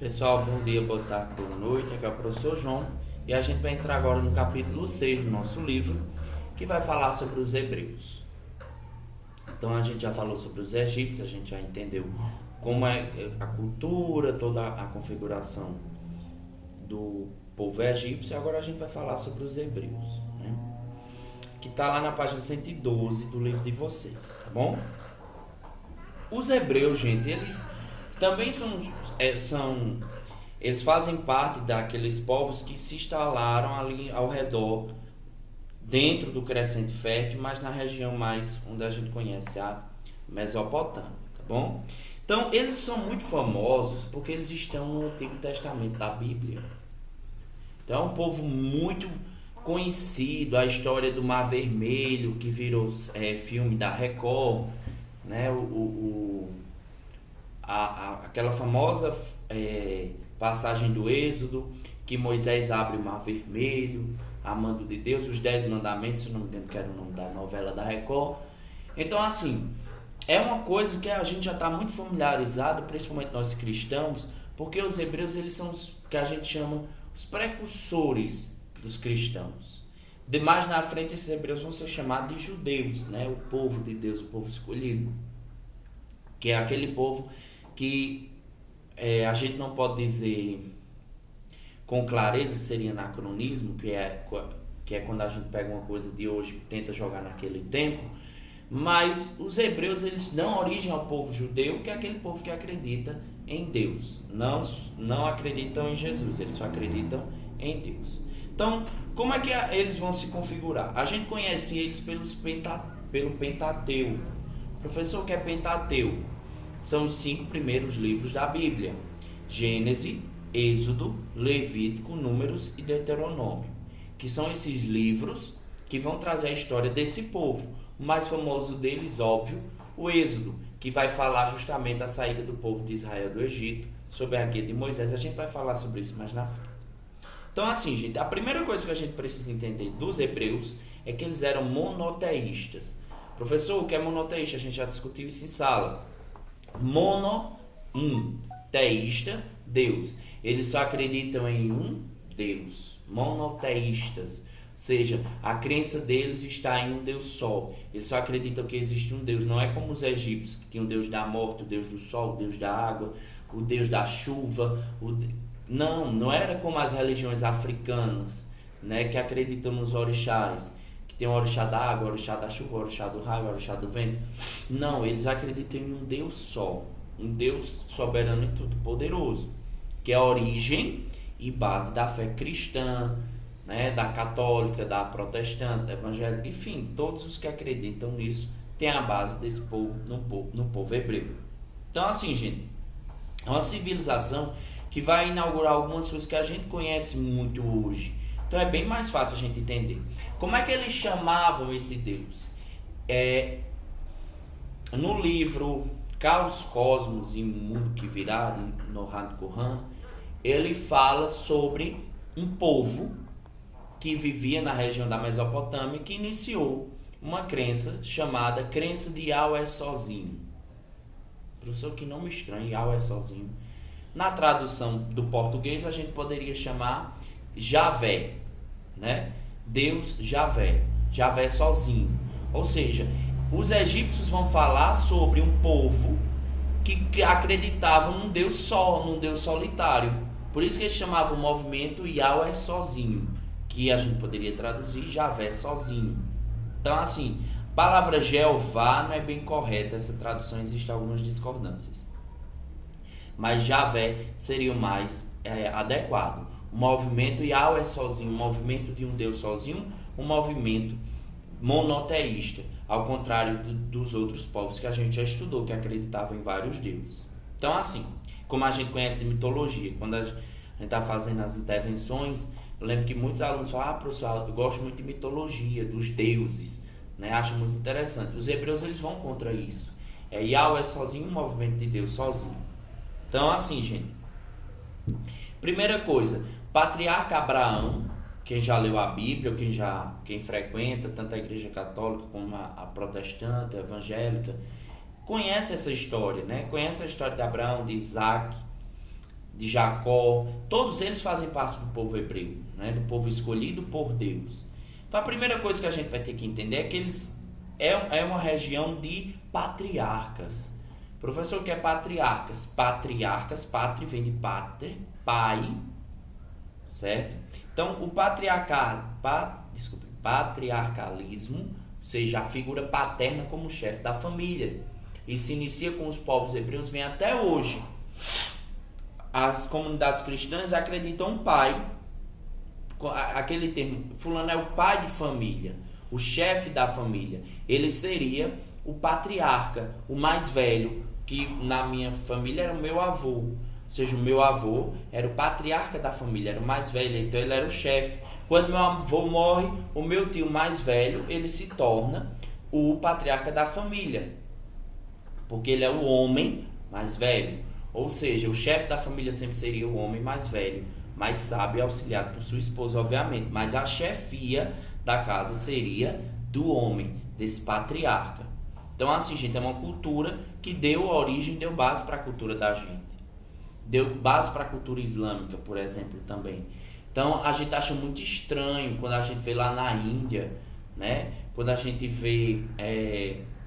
Pessoal, bom dia, boa tarde, boa noite. Aqui é o professor João e a gente vai entrar agora no capítulo 6 do nosso livro, que vai falar sobre os hebreus. Então a gente já falou sobre os egípcios, a gente já entendeu como é a cultura, toda a configuração do povo egípcio, e agora a gente vai falar sobre os hebreus, né? Que está lá na página 112 do livro de vocês, tá bom? Os hebreus, gente, eles também eles fazem parte daqueles povos que se instalaram ali ao redor, dentro do Crescente Fértil, mas na região mais onde a gente conhece a Mesopotâmia, tá bom? Então, eles são muito famosos porque eles estão no Antigo Testamento da Bíblia. Então, é um povo muito conhecido, a história do Mar Vermelho, que virou filme da Record, né? Aquela famosa passagem do Êxodo, que Moisés abre o Mar Vermelho, amando de Deus, os 10 mandamentos, se não me engano que era o nome da novela da Record. Então, assim, é uma coisa que a gente já está muito familiarizado, principalmente nós cristãos, porque os hebreus, eles são os que a gente chama os precursores dos cristãos. De mais na frente, esses hebreus vão ser chamados de judeus, né? O povo de Deus, o povo escolhido, que é aquele povo que a gente não pode dizer com clareza, seria anacronismo, que é quando a gente pega uma coisa de hoje e tenta jogar naquele tempo, mas os hebreus, eles dão origem ao povo judeu, que é aquele povo que acredita em Deus, não acreditam em Jesus, eles só acreditam em Deus. Então, como é que eles vão se configurar? A gente conhece eles pelo Pentateuco. Professor, o que é Pentateuco? São os 5 primeiros livros da Bíblia: Gênesis, Êxodo, Levítico, Números e Deuteronômio, que são esses livros que vão trazer a história desse povo. O mais famoso deles, óbvio, o Êxodo, que vai falar justamente a saída do povo de Israel do Egito, sobre a guia de Moisés. A gente vai falar sobre isso mais na frente. Então, assim, gente, a primeira coisa que a gente precisa entender dos hebreus é que eles eram monoteístas. Professor, o que é monoteísta? A gente já discutiu isso em sala. Teísta, Deus. Eles só acreditam em um Deus. Monoteístas. Ou seja, a crença deles está em um Deus só. Eles só acreditam que existe um Deus. Não é como os egípcios, que tinham o Deus da morte, o Deus do sol, o Deus da água, o Deus da chuva. Não era como as religiões africanas, né, que acreditam nos orixás, que tem o orixá da água, o orixá da chuva, o orixá do raio, o orixá do vento. Não, eles acreditam em um Deus só, um Deus soberano e todo poderoso, que é a origem e base da fé cristã, né, da católica, da protestante, da evangélica, enfim, todos os que acreditam nisso têm a base desse povo no povo hebreu. Então, assim, gente, é uma civilização que vai inaugurar algumas coisas que a gente conhece muito hoje. Então é bem mais fácil a gente entender. Como é que eles chamavam esse Deus? No livro Caos, Cosmos e Mundo que Virá, no Han Kohan, ele fala sobre um povo que vivia na região da Mesopotâmia, que iniciou uma crença chamada crença de Yahweh sozinho. Professor, que nome estranho, Yahweh sozinho. Na tradução do português, a gente poderia chamar Javé, né? Deus Javé, Javé sozinho. Ou seja, os egípcios vão falar sobre um povo que acreditava num Deus só, num Deus solitário. Por isso que eles chamavam o movimento Yahweh sozinho, que a gente poderia traduzir Javé sozinho. Então, assim, a palavra Jeová não é bem correta, essa tradução existe algumas discordâncias. Mas Javé seria o mais adequado. O movimento Yahweh sozinho, o movimento de um Deus sozinho, um movimento monoteísta, ao contrário dos outros povos que a gente já estudou, que acreditavam em vários deuses. Então, assim, como a gente conhece de mitologia, quando a gente está fazendo as intervenções, eu lembro que muitos alunos falam: professor, eu gosto muito de mitologia, dos deuses, né? Acho muito interessante. Os hebreus, eles vão contra isso. Yahweh sozinho, um movimento de Deus sozinho. Então, assim, gente, primeira coisa, patriarca Abraão, quem já leu a Bíblia, quem frequenta tanto a igreja católica como a protestante, a evangélica, conhece essa história, né? Conhece a história de Abraão, de Isaac, de Jacó, todos eles fazem parte do povo hebreu, né? Do povo escolhido por Deus. Então a primeira coisa que a gente vai ter que entender é que eles é uma região de patriarcas. Professor, o que é patriarcas? Patriarcas, pátria vem de pater, pai, certo? Então o patriarcalismo, ou seja, a figura paterna como chefe da família, e se inicia com os povos hebreus, vem até hoje. As comunidades cristãs acreditam pai, aquele termo, fulano é o pai de família, o chefe da família. Ele seria o patriarca, o mais velho, que na minha família era o meu avô. Ou seja, o meu avô era o patriarca da família, era o mais velho, então ele era o chefe. Quando meu avô morre, o meu tio mais velho, ele se torna o patriarca da família, porque ele é o homem mais velho. Ou seja, o chefe da família sempre seria o homem mais velho, mais sábio e auxiliado por sua esposa, obviamente. Mas a chefia da casa seria do homem, desse patriarca. Então, assim, gente, é uma cultura que deu origem, deu base para a cultura da gente. Deu base para a cultura islâmica, por exemplo, também. Então, a gente acha muito estranho quando a gente vê lá na Índia, né? Quando a gente vê,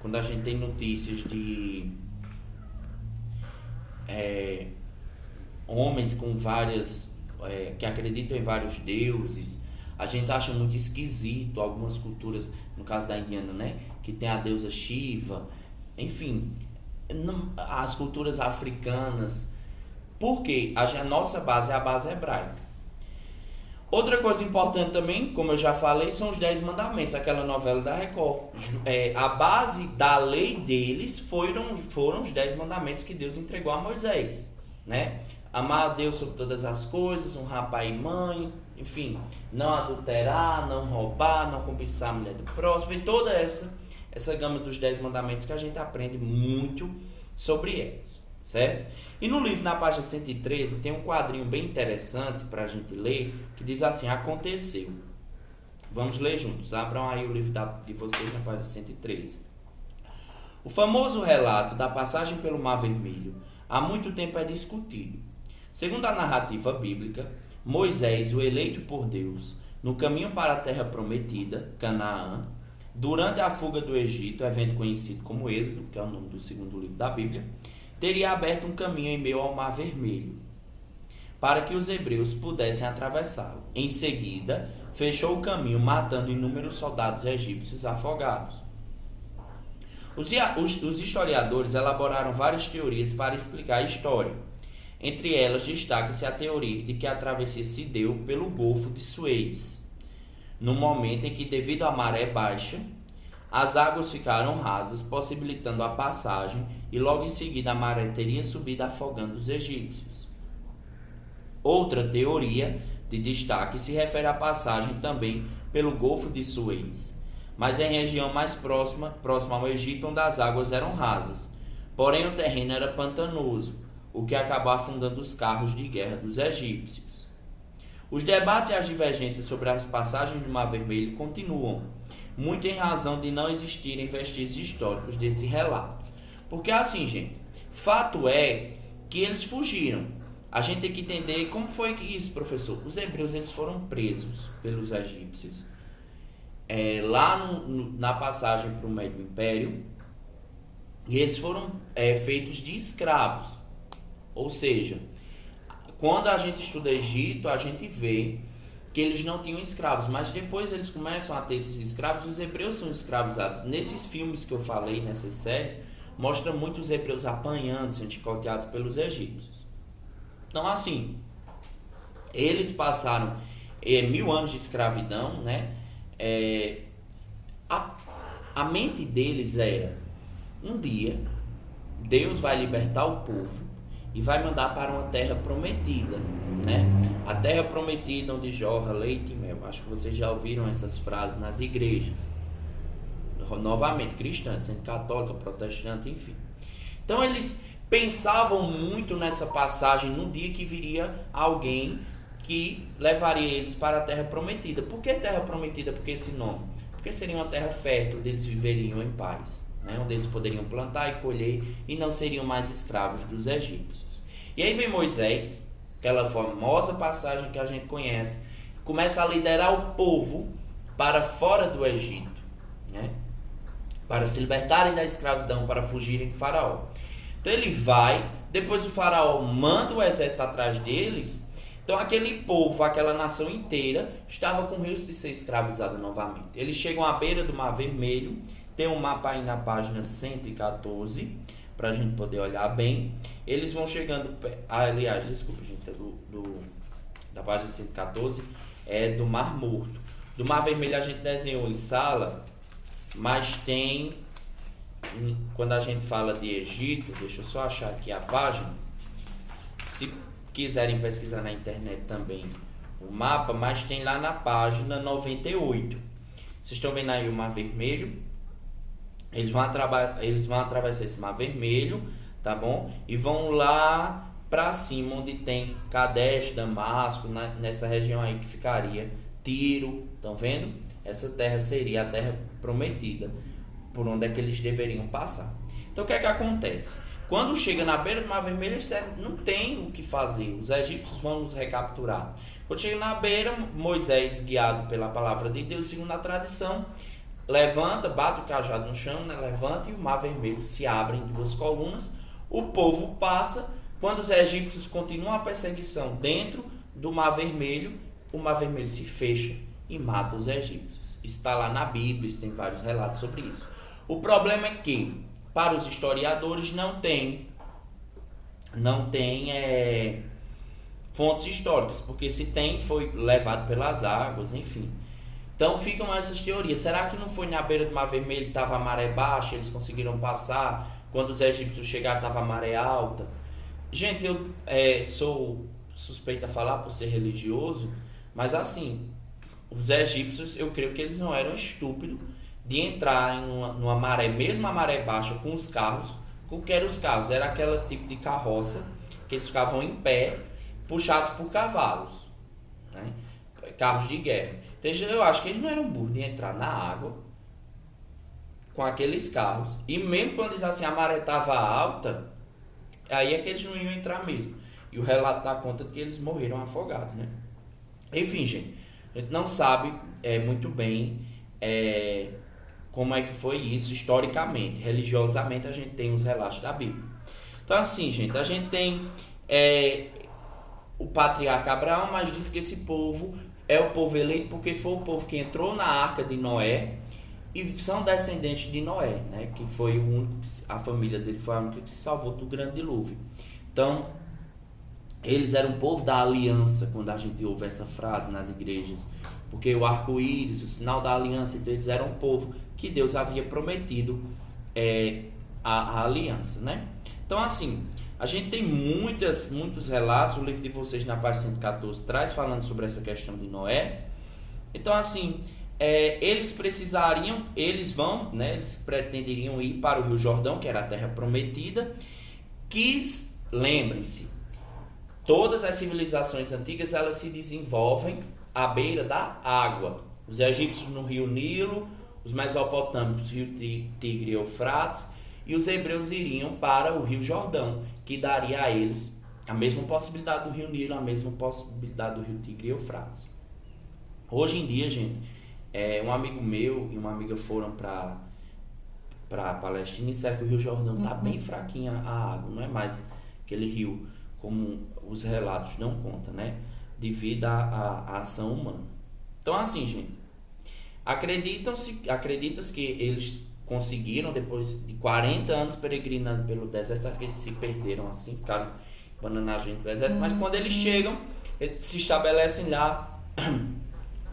quando a gente tem notícias de homens com várias, que acreditam em vários deuses. A gente acha muito esquisito algumas culturas, no caso da indiana, né? Que tem a deusa Shiva, enfim, as culturas africanas. Porque a nossa base é a base hebraica. Outra coisa importante também, como eu já falei, são os 10 mandamentos, aquela novela da Record. A base da lei deles foram os 10 mandamentos que Deus entregou a Moisés, né? Amar a Deus sobre todas as coisas, honrar pai e mãe, enfim, não adulterar, não roubar, não cobiçar a mulher do próximo, e toda essa gama dos 10 mandamentos que a gente aprende muito sobre eles, certo? E no livro, na página 113, tem um quadrinho bem interessante para a gente ler, que diz assim: aconteceu. Vamos ler juntos, abram aí o livro de vocês na página 113. O famoso relato da passagem pelo Mar Vermelho há muito tempo é discutido. Segundo a narrativa bíblica, Moisés, o eleito por Deus, no caminho para a terra prometida, Canaã, durante a fuga do Egito, evento conhecido como Êxodo, que é o nome do segundo livro da Bíblia, teria aberto um caminho em meio ao Mar Vermelho, para que os hebreus pudessem atravessá-lo. Em seguida, fechou o caminho, matando inúmeros soldados egípcios afogados. Os historiadores elaboraram várias teorias para explicar a história. Entre elas, destaca-se a teoria de que a travessia se deu pelo Golfo de Suez, no momento em que, devido à maré baixa, as águas ficaram rasas, possibilitando a passagem, e logo em seguida a maré teria subido, afogando os egípcios. Outra teoria de destaque se refere à passagem também pelo Golfo de Suez, mas em região mais próxima ao Egito, onde as águas eram rasas. Porém, o terreno era pantanoso, o que acabou afundando os carros de guerra dos egípcios. Os debates e as divergências sobre as passagens do Mar Vermelho continuam, muito em razão de não existirem vestígios históricos desse relato. Porque assim, gente, fato é que eles fugiram. A gente tem que entender como foi isso, professor. Os hebreus, eles foram presos pelos egípcios. Lá na passagem para o Médio Império, e eles foram feitos de escravos. Ou seja, quando a gente estuda Egito, a gente vê que eles não tinham escravos, mas depois eles começam a ter esses escravos. Os hebreus são escravizados. Nesses filmes que eu falei, nessas séries, mostra muito os hebreus apanhando, sendo chicoteados pelos egípcios. Então, assim, eles passaram 1000 anos de escravidão, né? A mente deles era: um dia Deus vai libertar o povo e vai mandar para uma terra prometida, né? A terra prometida onde jorra leite e mel. Acho que vocês já ouviram essas frases nas igrejas, novamente cristãs, sendo católica, protestante, enfim. Então eles pensavam muito nessa passagem, no dia que viria alguém que levaria eles para a terra prometida. Por que terra prometida? Por que esse nome? Porque seria uma terra fértil, onde eles viveriam em paz, né? Onde eles poderiam plantar e colher e não seriam mais escravos dos egípcios. E aí vem Moisés, aquela famosa passagem que a gente conhece, começa a liderar o povo para fora do Egito, né? Para se libertarem da escravidão, para fugirem do faraó. Então ele vai, depois o faraó manda o exército atrás deles. Então aquele povo, aquela nação inteira, estava com risco de ser escravizada novamente. Eles chegam à beira do Mar Vermelho, tem um mapa aí na página 114, para a gente poder olhar bem. Eles vão chegando, aliás, desculpa gente, da página 114, é do Mar Morto. Do Mar Vermelho a gente desenhou em sala, mas tem, quando a gente fala de Egito, deixa eu só achar aqui a página, se quiserem pesquisar na internet também o mapa, mas tem lá na página 98. Vocês estão vendo aí o Mar Vermelho? Eles vão atravessar esse Mar Vermelho, tá bom? E vão lá para cima, onde tem Kadesh, Damasco, nessa região aí que ficaria Tiro, estão vendo? Essa terra seria a terra prometida, por onde é que eles deveriam passar. Então o que é que acontece? Quando chega na beira do Mar Vermelho, eles não tem o que fazer. Os egípcios vão os recapturar. Quando chega na beira, Moisés, guiado pela palavra de Deus, segundo a tradição, levanta, bate o cajado no chão, né? Levanta, e o Mar Vermelho se abre em duas colunas. O povo passa. Quando os egípcios continuam a perseguição dentro do Mar Vermelho, o Mar Vermelho se fecha e mata os egípcios. Isso está lá na Bíblia, tem vários relatos sobre isso. O problema é que, para os historiadores, não tem fontes históricas, porque se tem, foi levado pelas águas, enfim. Então ficam essas teorias. Será que não foi na beira do Mar Vermelho, estava a maré baixa, eles conseguiram passar? Quando os egípcios chegaram, estava a maré alta? Gente, eu sou suspeito a falar por ser religioso, mas assim, os egípcios, eu creio que eles não eram estúpidos de entrar numa maré, mesmo a maré baixa, com os carros. O que eram os carros? Era aquele tipo de carroça que eles ficavam em pé, puxados por cavalos, né? Carros de guerra. Então eu acho que eles não eram burros de entrar na água com aqueles carros. E mesmo quando diz assim, a maré estava alta, aí é que eles não iam entrar mesmo. E o relato dá conta de que eles morreram afogados, né? Enfim, gente, a gente não sabe muito bem como é que foi isso historicamente. Religiosamente a gente tem os relatos da Bíblia. Então assim, gente, a gente tem o patriarca Abraão, mas diz que esse povo é o povo eleito porque foi o povo que entrou na arca de Noé e são descendentes de Noé, né? Que foi o único, a família dele foi a única que se salvou do grande dilúvio. Então, eles eram o povo da aliança, quando a gente ouve essa frase nas igrejas, porque o arco-íris, o sinal da aliança, então eles eram o povo que Deus havia prometido a aliança, né? Então assim, a gente tem muitos relatos, o livro de vocês na página 114 traz falando sobre essa questão de Noé. Então assim, eles pretenderiam ir para o Rio Jordão, que era a terra prometida, lembrem-se, todas as civilizações antigas, elas se desenvolvem à beira da água. Os egípcios no rio Nilo, os mesopotâmicos rio Tigre e Eufrates, e os hebreus iriam para o rio Jordão, que daria a eles a mesma possibilidade do rio Nilo, a mesma possibilidade do rio Tigre e Eufrates. Hoje em dia, gente, um amigo meu e uma amiga foram para a Palestina e disseram que o rio Jordão está bem fraquinha a água, não é mais aquele rio como os relatos não contam, né? Devido à ação humana. Então assim, gente, acredita-se que eles conseguiram, depois de 40 anos peregrinando pelo deserto, acho que eles se perderam assim, ficaram bananagem do exército, mas quando eles chegam, eles se estabelecem lá,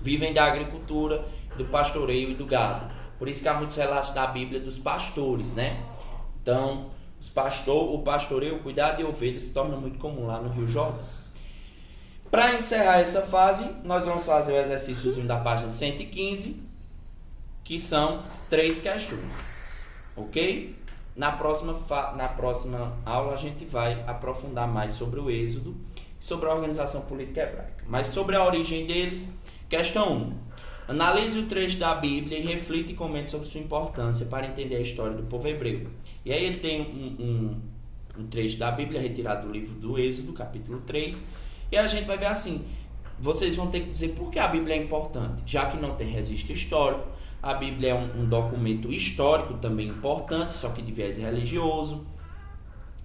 vivem da agricultura, do pastoreio e do gado. Por isso que há muitos relatos da Bíblia dos pastores, né? Então, o pastoreio, o cuidado de ovelhas se torna muito comum lá no Rio Jordão. Para encerrar essa fase, nós vamos fazer o exercíciozinho da página 115, que são 3 questões, ok? Na próxima aula a gente vai aprofundar mais sobre o Êxodo, sobre a organização política hebraica. Mas sobre a origem deles, questão 1. Analise o trecho da Bíblia e reflita e comente sobre sua importância para entender a história do povo hebreu. E aí ele tem um trecho da Bíblia retirado do livro do Êxodo, capítulo 3, E a gente vai ver assim, vocês vão ter que dizer por que a Bíblia é importante, já que não tem registro histórico. A Bíblia é um documento histórico também importante, só que de viés religioso.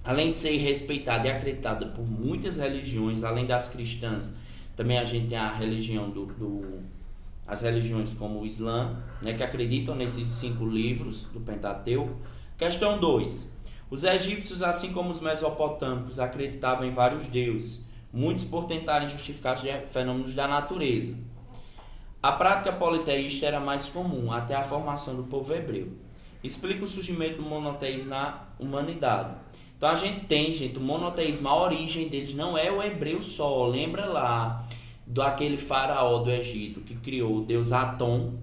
Além de ser respeitada e acreditada por muitas religiões, além das cristãs, também a gente tem a religião as religiões como o Islã, né, que acreditam nesses 5 livros do Pentateuco. Questão 2. Os egípcios, assim como os mesopotâmicos, acreditavam em vários deuses, muitos por tentarem justificar fenômenos da natureza. A prática politeísta era mais comum até a formação do povo hebreu. Explica o surgimento do monoteísmo na humanidade. Então a gente tem, o monoteísmo, a origem deles não é o hebreu só. Lembra lá daquele faraó do Egito que criou o deus Atom,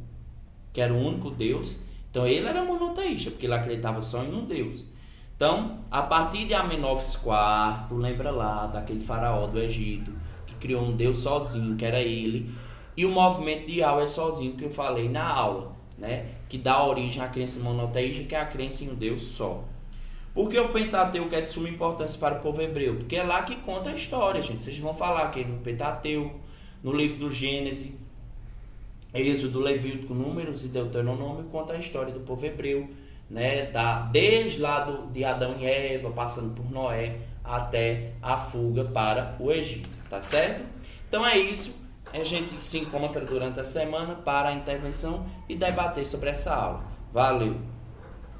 que era o único deus. Então ele era monoteísta, porque ele acreditava só em um deus. Então, a partir de Amenófis IV, lembra lá daquele faraó do Egito, que criou um deus sozinho, que era ele, e o movimento de Yahweh sozinho, que eu falei na aula, né? Que dá origem à crença monoteísta, que é a crença em um deus só. Por que o Pentateuco é de suma importância para o povo hebreu? Porque é lá que conta a história, gente. Vocês vão falar aqui no Pentateuco, no livro do Gênesis, Êxodo, Levítico, Números e Deuteronômio, conta a história do povo hebreu, né? Desde lá de Adão e Eva, passando por Noé, até a fuga para o Egito, tá certo? Então é isso. A gente se encontra durante a semana para a intervenção e debater sobre essa aula. Valeu!